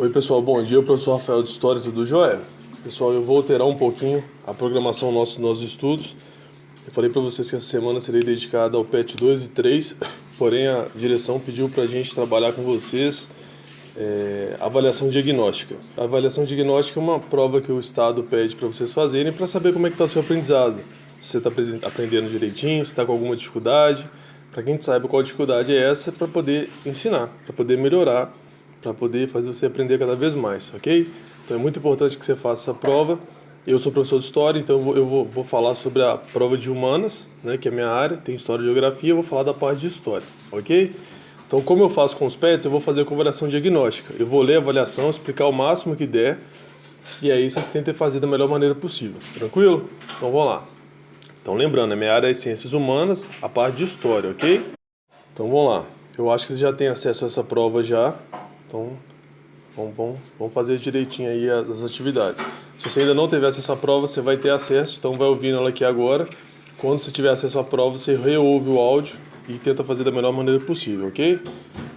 Oi pessoal, bom dia, professor Rafael de História, tudo jóia? Pessoal, eu vou alterar um pouquinho a programação nossos estudos. Eu falei para vocês que essa semana seria dedicada ao PET 2 e 3, porém a direção pediu para a gente trabalhar com vocês avaliação diagnóstica. A avaliação diagnóstica é uma prova que o Estado pede para vocês fazerem para saber como é que está o seu aprendizado. Se você está aprendendo direitinho, se está com alguma dificuldade, para que a gente saiba qual dificuldade é essa para poder ensinar, para poder melhorar, para poder fazer você aprender cada vez mais, ok? Então é muito importante que você faça essa prova. Eu sou professor de História, então eu vou falar sobre a prova de Humanas, né, que é a minha área, tem História e Geografia, eu vou falar da parte de História, ok? Então, como eu faço com os PETs, eu vou fazer com avaliação diagnóstica. Eu vou ler a avaliação, explicar o máximo que der, e aí vocês tentem fazer da melhor maneira possível, tranquilo? Então vamos lá. Então lembrando, a minha área é Ciências Humanas, a parte de História, ok? Então vamos lá. Eu acho que vocês já têm acesso a essa prova já. Então, vamos fazer direitinho aí as atividades. Se você ainda não teve acesso à prova, você vai ter acesso, então vai ouvindo ela aqui agora. Quando você tiver acesso à prova, você reouve o áudio e tenta fazer da melhor maneira possível, ok?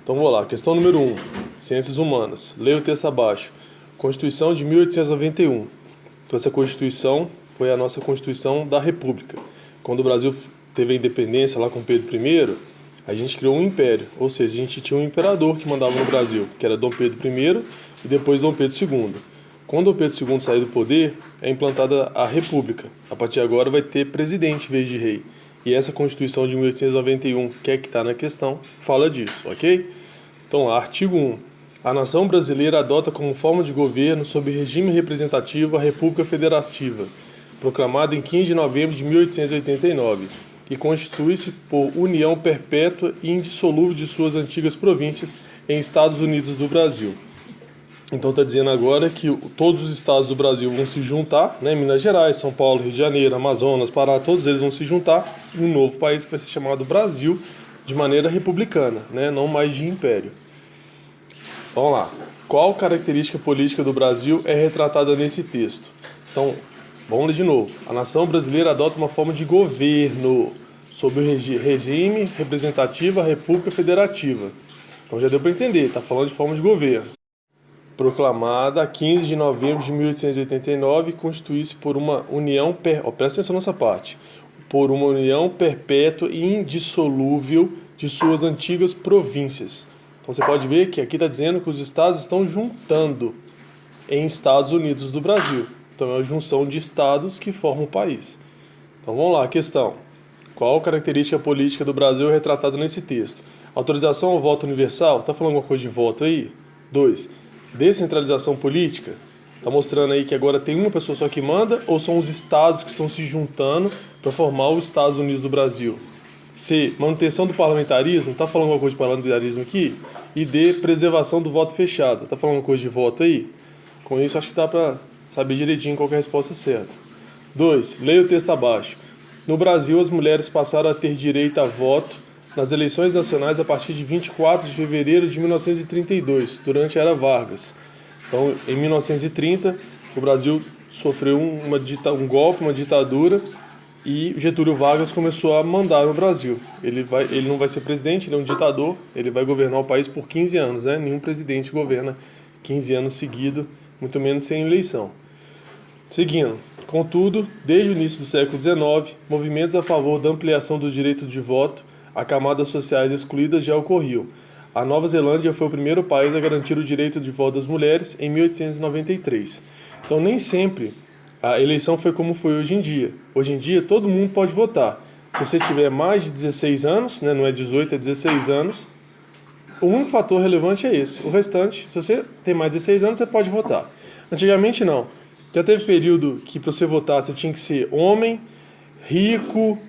Então vamos lá, questão número 1, Ciências Humanas. Leia o texto abaixo. Constituição de 1891. Então essa Constituição foi a nossa Constituição da República. Quando o Brasil teve a independência lá com Pedro I, a gente criou um império, ou seja, a gente tinha um imperador que mandava no Brasil, que era Dom Pedro I e depois Dom Pedro II. Quando Dom Pedro II sair do poder, é implantada a República. A partir de agora vai ter presidente em vez de rei. E essa Constituição de 1891, que é que está na questão, fala disso, ok? Então lá, artigo 1. A nação brasileira adota como forma de governo, sob regime representativo, a República Federativa, proclamada em 15 de novembro de 1889, e constitui-se por união perpétua e indissolúvel de suas antigas províncias em Estados Unidos do Brasil. Então está dizendo agora que todos os estados do Brasil vão se juntar, né? Minas Gerais, São Paulo, Rio de Janeiro, Amazonas, Pará, todos eles vão se juntar em um novo país que vai ser chamado Brasil, de maneira republicana, né? Não mais de império. Vamos lá. Qual característica política do Brasil é retratada nesse texto? Então, vamos ler de novo. A nação brasileira adota uma forma de governo sob o regime representativo, a República Federativa. Então já deu para entender, está falando de forma de governo. Proclamada a 15 de novembro de 1889, constitui-se por uma união, presta atenção nessa parte, por uma união perpétua e indissolúvel de suas antigas províncias. Então você pode ver que aqui está dizendo que os estados estão juntando em Estados Unidos do Brasil. Então é a junção de estados que formam o país. Então vamos lá, questão. Qual característica política do Brasil é retratada nesse texto? Autorização ao voto universal? Está falando alguma coisa de voto aí? 2. Descentralização política? Está mostrando aí que agora tem uma pessoa só que manda ou são os estados que estão se juntando para formar os Estados Unidos do Brasil? C. Manutenção do parlamentarismo? Está falando alguma coisa de parlamentarismo aqui? E D. Preservação do voto fechado? Está falando alguma coisa de voto aí? Com isso acho que dá para saber direitinho qual é a resposta certa. 2. Leia o texto abaixo. No Brasil, as mulheres passaram a ter direito a voto nas eleições nacionais a partir de 24 de fevereiro de 1932, durante a Era Vargas. Então, em 1930, o Brasil sofreu um golpe, uma ditadura, e Getúlio Vargas começou a mandar no Brasil. Ele não vai ser presidente, ele é um ditador, ele vai governar o país por 15 anos, né? Nenhum presidente governa 15 anos seguidos, muito menos sem eleição. Seguindo, contudo, desde o início do século XIX, movimentos a favor da ampliação do direito de voto a camadas sociais excluídas já ocorriam. A Nova Zelândia foi o primeiro país a garantir o direito de voto das mulheres em 1893. Então, nem sempre a eleição foi como foi hoje em dia. Hoje em dia, todo mundo pode votar. Se você tiver mais de 16 anos, né, não é 18, é 16 anos, o único fator relevante é esse. O restante, se você tem mais de 16 anos, você pode votar. Antigamente, não. Já teve período que para você votar você tinha que ser homem, rico,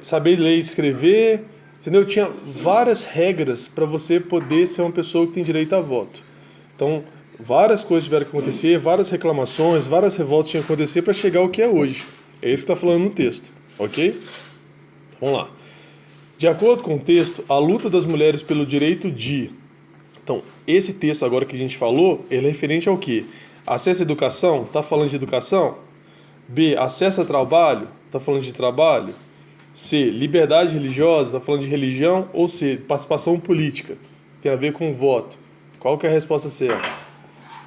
saber ler e escrever, entendeu? Tinha várias regras para você poder ser uma pessoa que tem direito a voto. Então, várias coisas tiveram que acontecer, várias reclamações, várias revoltas tinham que acontecer para chegar ao que é hoje. É isso que está falando no texto, ok? Vamos lá. De acordo com o texto, a luta das mulheres pelo direito de... Então, esse texto agora que a gente falou, ele é referente ao quê? Acesso à educação? Está falando de educação? B. Acesso a trabalho? Está falando de trabalho? C. Liberdade religiosa? Está falando de religião? Ou C. Participação política? Tem a ver com voto. Qual que é a resposta certa?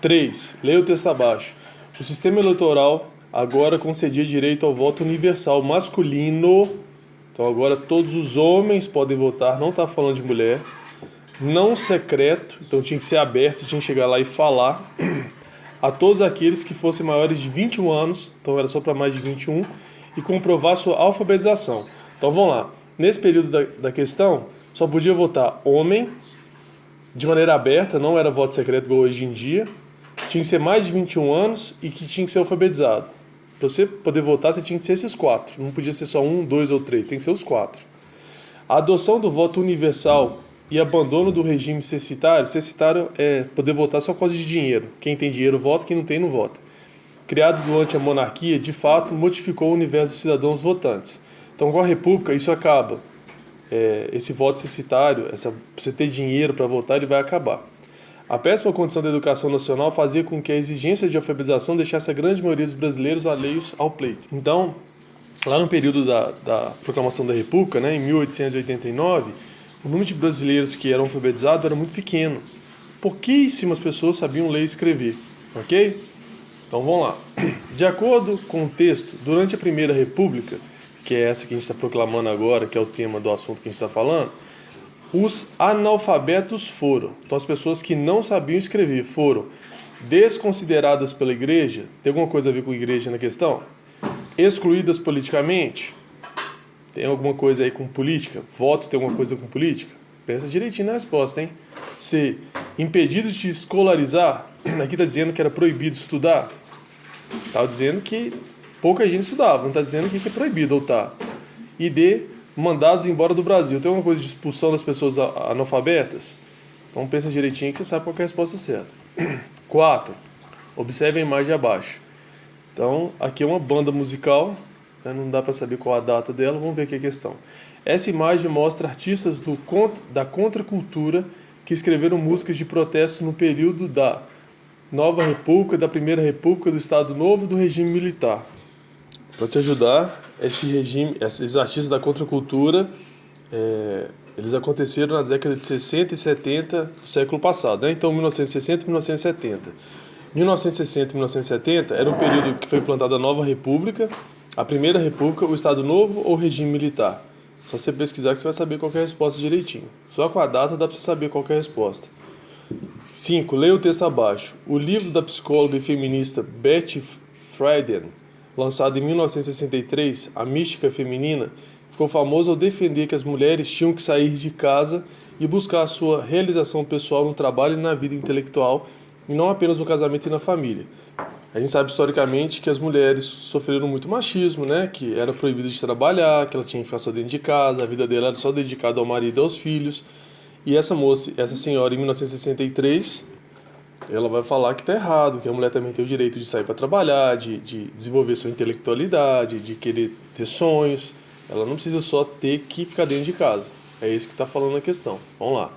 3. Leia o texto abaixo. O sistema eleitoral agora concedia direito ao voto universal masculino. Então agora todos os homens podem votar, não está falando de mulher. Não secreto, então tinha que ser aberto, você tinha que chegar lá e falar a todos aqueles que fossem maiores de 21 anos, então era só para mais de 21, e comprovar sua alfabetização. Então vamos lá, nesse período da questão, só podia votar homem, de maneira aberta, não era voto secreto igual hoje em dia, tinha que ser mais de 21 anos e que tinha que ser alfabetizado. Para você poder votar, você tinha que ser esses 4, não podia ser só 1, 2 ou 3, tem que ser os 4. A adoção do voto universal e abandono do regime censitário. Censitário é poder votar só por causa de dinheiro. Quem tem dinheiro vota, quem não tem não vota. Criado durante a monarquia, de fato, modificou o universo dos cidadãos votantes. Então, com a república, isso acaba. Esse voto censitário, você ter dinheiro para votar, ele vai acabar. A péssima condição da educação nacional fazia com que a exigência de alfabetização deixasse a grande maioria dos brasileiros alheios ao pleito. Então, lá no período da proclamação da república, né, em 1889, o número de brasileiros que eram alfabetizados era muito pequeno. Pouquíssimas pessoas sabiam ler e escrever, ok? Então vamos lá. De acordo com o texto, durante a Primeira República, que é essa que a gente está proclamando agora, que é o tema do assunto que a gente está falando, os analfabetos foram, então as pessoas que não sabiam escrever, foram desconsideradas pela igreja. Tem alguma coisa a ver com a igreja na questão? Excluídas politicamente. Tem alguma coisa aí com política? Voto tem alguma coisa com política? Pensa direitinho na resposta, hein? C. Impedidos de escolarizar. Aqui está dizendo que era proibido estudar. Estava dizendo que pouca gente estudava. Não está dizendo que é proibido ou tá. E D. Mandados embora do Brasil. Tem alguma coisa de expulsão das pessoas analfabetas? Então pensa direitinho que você sabe qual é a resposta certa. 4. Observe a imagem abaixo. Então, aqui é uma banda musical. Não dá para saber qual a data dela, vamos ver aqui a questão. Essa imagem mostra artistas da contracultura que escreveram músicas de protesto no período da Nova República, da Primeira República, do Estado Novo e do regime militar. Para te ajudar, esses artistas da contracultura, eles aconteceram na década de 60 e 70 do século passado, né? Então 1960 e 1970. 1960 e 1970 era um período que foi implantada a Nova República, a Primeira República, o Estado Novo ou o regime militar. Só você pesquisar que você vai saber qual é a resposta direitinho. Só com a data dá para você saber qual é a resposta. 5. Leia o texto abaixo. O livro da psicóloga e feminista Betty Friedan, lançado em 1963, A Mística Feminina, ficou famoso ao defender que as mulheres tinham que sair de casa e buscar a sua realização pessoal no trabalho e na vida intelectual, e não apenas no casamento e na família. A gente sabe historicamente que as mulheres sofreram muito machismo, né? Que era proibido de trabalhar, que ela tinha que ficar só dentro de casa, a vida dela era só dedicada ao marido e aos filhos. E essa senhora, em 1963, ela vai falar que está errado, que a mulher também tem o direito de sair para trabalhar, de desenvolver sua intelectualidade, de querer ter sonhos. Ela não precisa só ter que ficar dentro de casa. É isso que está falando a questão. Vamos lá.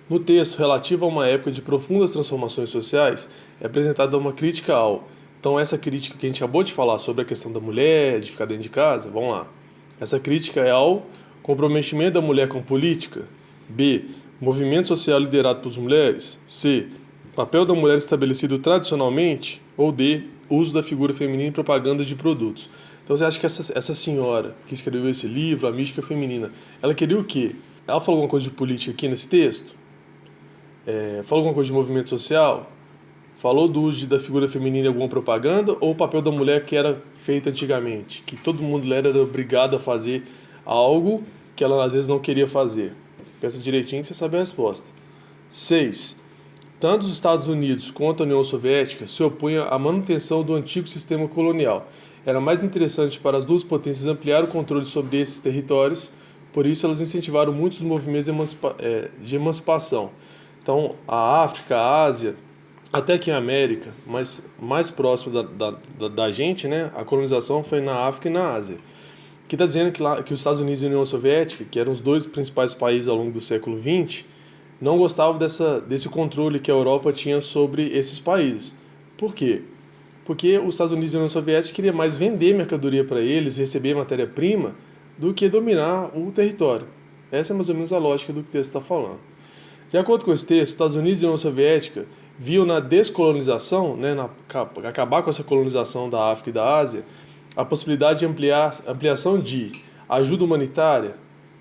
No texto relativo a uma época de profundas transformações sociais, é apresentada uma crítica ao... Então essa crítica que a gente acabou de falar sobre a questão da mulher, de ficar dentro de casa, vamos lá. Essa crítica é ao comprometimento da mulher com política. B. Movimento social liderado por mulheres. C. Papel da mulher estabelecido tradicionalmente. Ou D. Uso da figura feminina em propagandas de produtos. Então você acha que essa senhora que escreveu esse livro, A Mística Feminina, ela queria o quê? Ela falou alguma coisa de política aqui nesse texto? Falou alguma coisa de movimento social? Falou do uso da figura feminina em alguma propaganda? Ou o papel da mulher que era feito antigamente? Que todo mundo era obrigado a fazer algo que ela às vezes não queria fazer. Pensa direitinho que você sabe a resposta. 6. Tanto os Estados Unidos quanto a União Soviética se opunham à manutenção do antigo sistema colonial. Era mais interessante para as duas potências ampliar o controle sobre esses territórios, por isso elas incentivaram muitos movimentos de emancipação. Então, a África, a Ásia, até aqui a América, mas mais próximo da gente, né, a colonização foi na África e na Ásia. Que está dizendo que os Estados Unidos e a União Soviética, que eram os dois principais países ao longo do século XX, não gostavam desse controle que a Europa tinha sobre esses países. Por quê? Porque os Estados Unidos e a União Soviética queriam mais vender mercadoria para eles, receber matéria-prima, do que dominar o território. Essa é mais ou menos a lógica do que o texto está falando. De acordo com esse texto, os Estados Unidos e a União Soviética viu na descolonização, né, acabar com essa colonização da África e da Ásia, a possibilidade de ampliação de ajuda humanitária.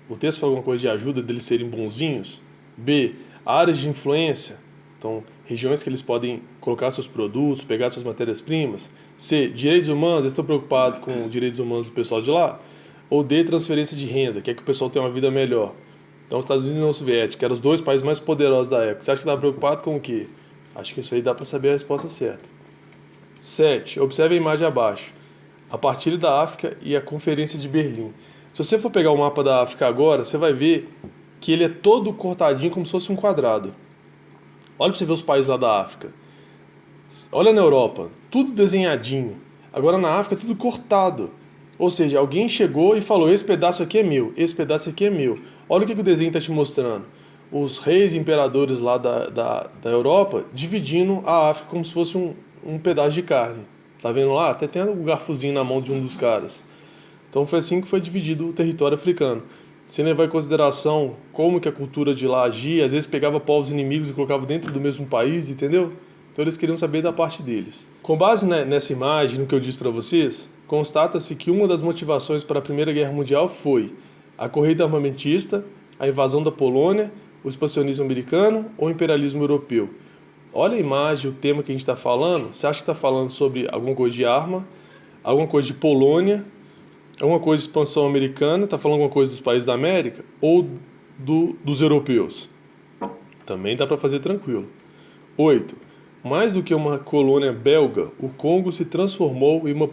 O texto fala alguma coisa de ajuda, deles serem bonzinhos. B, áreas de influência, então regiões que eles podem colocar seus produtos, pegar suas matérias-primas. C, direitos humanos, eles estão preocupados com os direitos humanos do pessoal de lá. Ou D, transferência de renda, quer que o pessoal tenha uma vida melhor. Então, os Estados Unidos e a União Soviética eram os dois países mais poderosos da época. Você acha que estava preocupado com o quê? Acho que isso aí dá para saber a resposta certa. 7. Observe a imagem abaixo. A partilha da África e a Conferência de Berlim. Se você for pegar o mapa da África agora, você vai ver que ele é todo cortadinho como se fosse um quadrado. Olha para você ver os países lá da África. Olha na Europa, tudo desenhadinho. Agora na África, tudo cortado. Ou seja, alguém chegou e falou, esse pedaço aqui é meu, esse pedaço aqui é meu. Olha o que o desenho está te mostrando. Os reis e imperadores lá da Europa dividindo a África como se fosse um pedaço de carne. Tá vendo lá? Até tem um garfozinho na mão de um dos caras. Então foi assim que foi dividido o território africano. Sem levar em consideração como que a cultura de lá agia, às vezes pegava povos inimigos e colocava dentro do mesmo país, entendeu? Então eles queriam saber da parte deles. Com base nessa imagem, no que eu disse para vocês, constata-se que uma das motivações para a Primeira Guerra Mundial foi a corrida armamentista, a invasão da Polônia, o expansionismo americano ou o imperialismo europeu. Olha a imagem, o tema que a gente está falando. Você acha que está falando sobre alguma coisa de arma, alguma coisa de Polônia, alguma coisa de expansão americana, está falando alguma coisa dos países da América ou dos europeus? Também dá para fazer tranquilo. 8. Mais do que uma colônia belga, o Congo se transformou em uma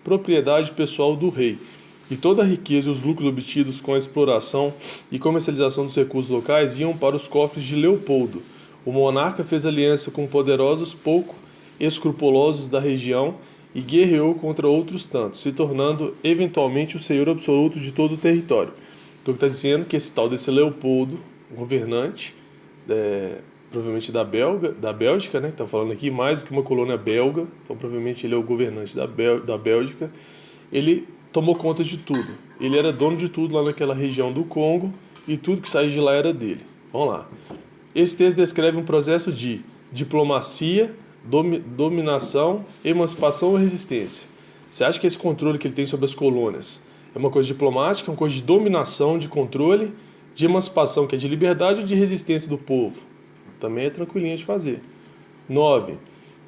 propriedade pessoal do rei, e toda a riqueza e os lucros obtidos com a exploração e comercialização dos recursos locais iam para os cofres de Leopoldo. O monarca fez aliança com poderosos pouco escrupulosos da região e guerreou contra outros tantos, se tornando eventualmente o senhor absoluto de todo o território. Então está dizendo que esse tal desse Leopoldo, governante, provavelmente da Bélgica, né? Está falando aqui mais do que uma colônia belga, então provavelmente ele é o governante da Bélgica. Ele tomou conta de tudo. Ele era dono de tudo lá naquela região do Congo e tudo que saía de lá era dele. Vamos lá. Esse texto descreve um processo de diplomacia, dominação, emancipação ou resistência. Você acha que esse controle que ele tem sobre as colônias é uma coisa diplomática, uma coisa de dominação, de controle, de emancipação, que é de liberdade, ou de resistência do povo? Também é tranquilinho de fazer. 9.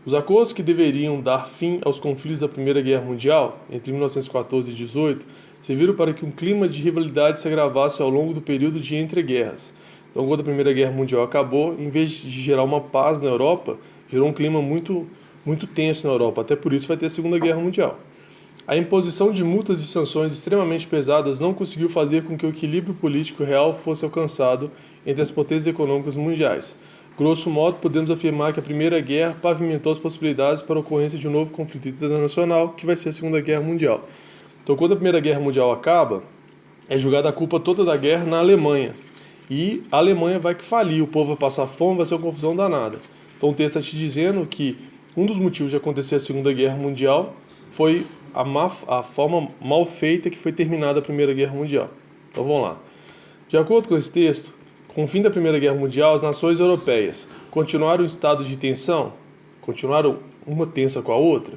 Os acordos que deveriam dar fim aos conflitos da Primeira Guerra Mundial, entre 1914 e 18, serviram para que um clima de rivalidade se agravasse ao longo do período de entreguerras. Então, quando a Primeira Guerra Mundial acabou, em vez de gerar uma paz na Europa, gerou um clima muito, muito tenso na Europa. Até por isso vai ter a Segunda Guerra Mundial. A imposição de multas e sanções extremamente pesadas não conseguiu fazer com que o equilíbrio político real fosse alcançado entre as potências econômicas mundiais. Grosso modo, podemos afirmar que a Primeira Guerra pavimentou as possibilidades para a ocorrência de um novo conflito internacional, que vai ser a Segunda Guerra Mundial. Então, quando a Primeira Guerra Mundial acaba, é jogada a culpa toda da guerra na Alemanha. E a Alemanha vai que falir, o povo vai passar fome, vai ser uma confusão danada. Então, o texto está te dizendo que um dos motivos de acontecer a Segunda Guerra Mundial foi a forma mal feita que foi terminada a Primeira Guerra Mundial. Então, vamos lá. De acordo com esse texto, com o fim da Primeira Guerra Mundial, as nações europeias continuaram em estado de tensão? Continuaram uma tensa com a outra?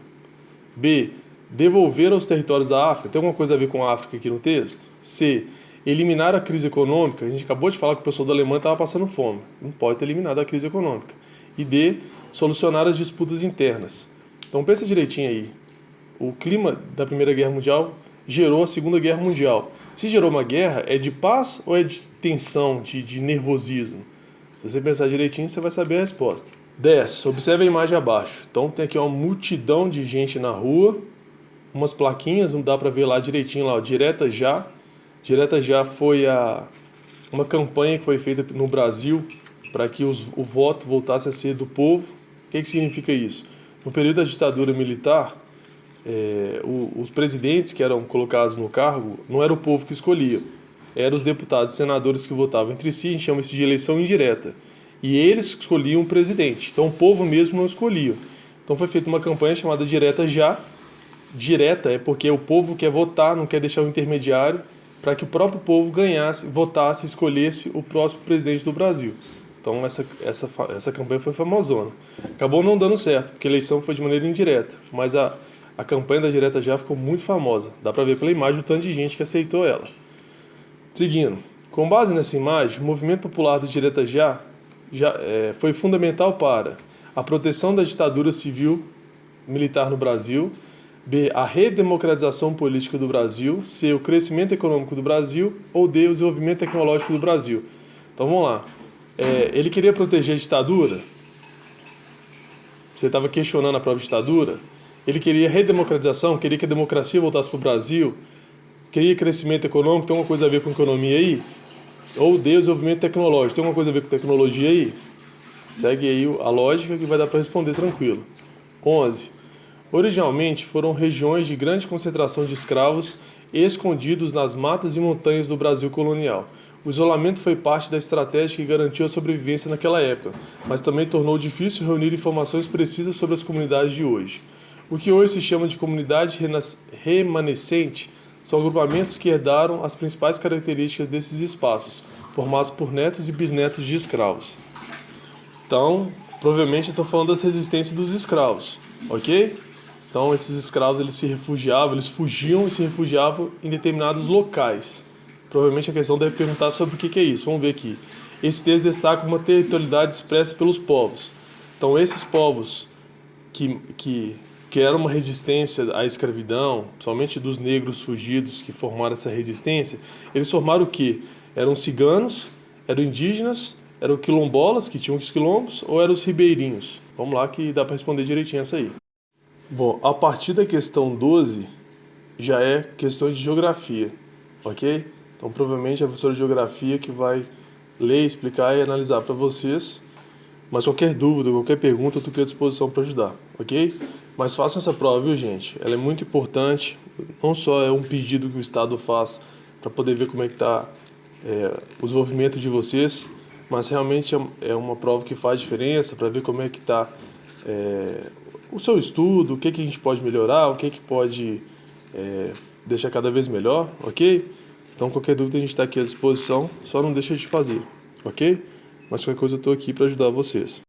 B. Devolveram os territórios da África? Tem alguma coisa a ver com a África aqui no texto? C. Eliminar a crise econômica? A gente acabou de falar que o pessoal da Alemanha estava passando fome. Não pode ter eliminado a crise econômica. E D. Solucionar as disputas internas. Então pensa direitinho aí. O clima da Primeira Guerra Mundial gerou a Segunda Guerra Mundial. Se gerou uma guerra, é de paz ou é de tensão, de nervosismo? Se você pensar direitinho, você vai saber a resposta. 10. Observe a imagem abaixo. Então tem aqui uma multidão de gente na rua, umas plaquinhas, não dá para ver lá direitinho, lá, ó, Direta Já. Direta Já foi uma campanha que foi feita no Brasil para que o voto voltasse a ser do povo. O que significa isso? No período da ditadura militar, os presidentes que eram colocados no cargo não era o povo que escolhia, eram os deputados e senadores que votavam entre si. A gente chama isso de eleição indireta, e eles escolhiam o presidente, então o povo mesmo não escolhia. Então foi feita uma campanha chamada Direta Já. Direta é porque o povo quer votar, não quer deixar o intermediário, para que o próprio povo ganhasse, votasse, escolhesse o próximo presidente do Brasil. Então essa campanha foi famosona. Acabou não dando certo, porque a eleição foi de maneira indireta, mas a campanha da Direta Já ficou muito famosa. Dá pra ver pela imagem o tanto de gente que aceitou ela. Seguindo, com base nessa imagem, o movimento popular da Direta Já foi fundamental para a proteção da ditadura civil militar no Brasil, B, a redemocratização política do Brasil, C, o crescimento econômico do Brasil, ou D, o desenvolvimento tecnológico do Brasil. Então vamos lá. Ele queria proteger a ditadura? Você estava questionando a própria ditadura? Ele queria redemocratização, queria que a democracia voltasse para o Brasil, queria crescimento econômico, tem alguma coisa a ver com economia aí? Ou desenvolvimento tecnológico, tem alguma coisa a ver com tecnologia aí? Segue aí a lógica que vai dar para responder tranquilo. 11. Originalmente foram regiões de grande concentração de escravos escondidos nas matas e montanhas do Brasil colonial. O isolamento foi parte da estratégia que garantiu a sobrevivência naquela época, mas também tornou difícil reunir informações precisas sobre as comunidades de hoje. O que hoje se chama de comunidade remanescente são agrupamentos que herdaram as principais características desses espaços, formados por netos e bisnetos de escravos. Então, provavelmente estão falando das resistências dos escravos, ok? Então, esses escravos eles se refugiavam, eles fugiam e se refugiavam em determinados locais. Provavelmente a questão deve perguntar sobre o que é isso. Vamos ver aqui. Esse texto destaca uma territorialidade expressa pelos povos. Então, esses povos que eram uma resistência à escravidão, somente dos negros fugidos que formaram essa resistência, eles formaram o quê? Eram ciganos, eram indígenas, eram quilombolas, que tinham os quilombos, ou eram os ribeirinhos? Vamos lá que dá para responder direitinho essa aí. Bom, a partir da questão 12, já é questões de geografia, ok? Então, provavelmente, é a professora de geografia que vai ler, explicar e analisar para vocês. Mas qualquer dúvida, qualquer pergunta, eu estou aqui à disposição para ajudar, ok? Mas façam essa prova, viu, gente? Ela é muito importante. Não só é um pedido que o Estado faz para poder ver como é que está o desenvolvimento de vocês, mas realmente é uma prova que faz diferença para ver como é que está o seu estudo, o que a gente pode melhorar, o que pode deixar cada vez melhor, ok? Então, qualquer dúvida a gente está aqui à disposição, só não deixa de fazer, ok? Mas qualquer coisa eu estou aqui para ajudar vocês.